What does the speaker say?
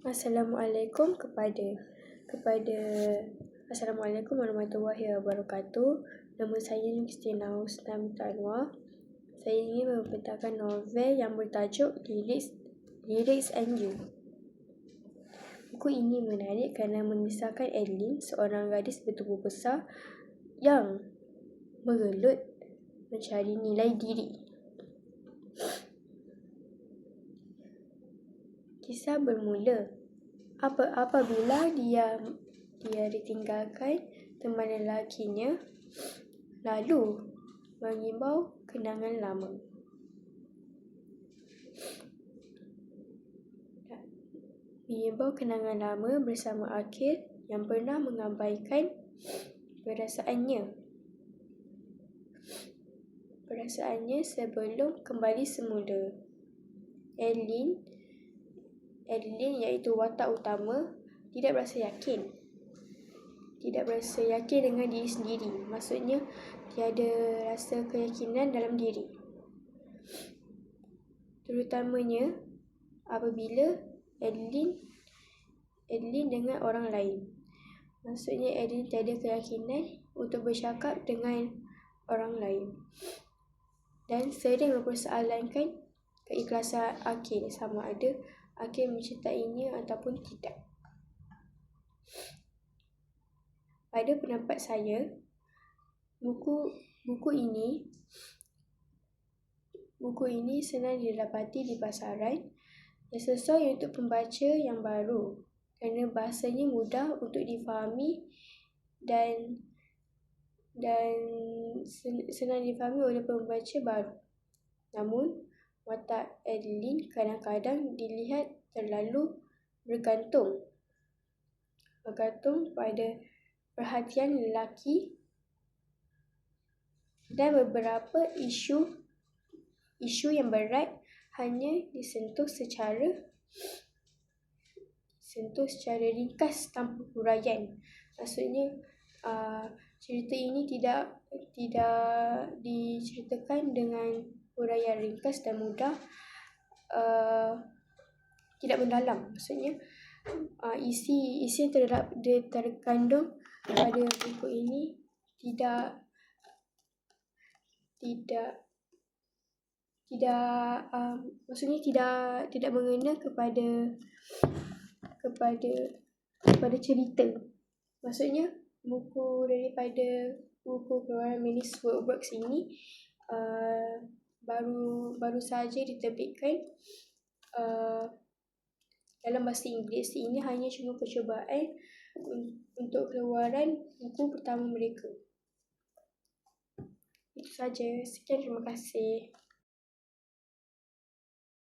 Assalamualaikum Assalamualaikum warahmatullahi wabarakatuh. Nama saya Christina Husna Anwar. Saya ingin membentangkan novel yang bertajuk Lyrics and You. Buku ini menarik kerana mengisahkan Eileen, seorang gadis bertubuh besar yang mengelut mencari nilai diri. Kisah bermula apabila dia ditinggalkan teman lelakinya, lalu mengimbau kenangan lama. Bersama Akhil yang pernah mengabaikan perasaannya sebelum kembali semula. Eileen iaitu watak utama tidak berasa yakin dengan diri sendiri. Maksudnya tiada rasa keyakinan dalam diri, terutamanya apabila Eileen dengan orang lain. Maksudnya Eileen tiada keyakinan untuk bercakap dengan orang lain dan sering mempersoalkan keikhlasan Akhil, sama ada Akhil mencintainya ataupun tidak. Pada pendapat saya, buku ini senang didapati di pasaran dan sesuai untuk pembaca yang baru kerana bahasanya mudah untuk difahami dan senang difahami oleh pembaca baru. Namun watak Eileen kadang-kadang dilihat terlalu bergantung pada perhatian lelaki dan beberapa isu yang berat hanya disentuh secara ringkas tanpa huraian. Maksudnya cerita ini tidak diceritakan dengan huraian ringkas dan mudah, tidak mendalam. Maksudnya isi yang terkandung pada buku ini tidak mengena kepada cerita. Maksudnya buku keluaran Manis Works ini baru saja diterbitkan dalam bahasa Inggeris. Ini hanya cuma percubaan untuk keluaran buku pertama mereka. Itu saja. Sekian, terima kasih.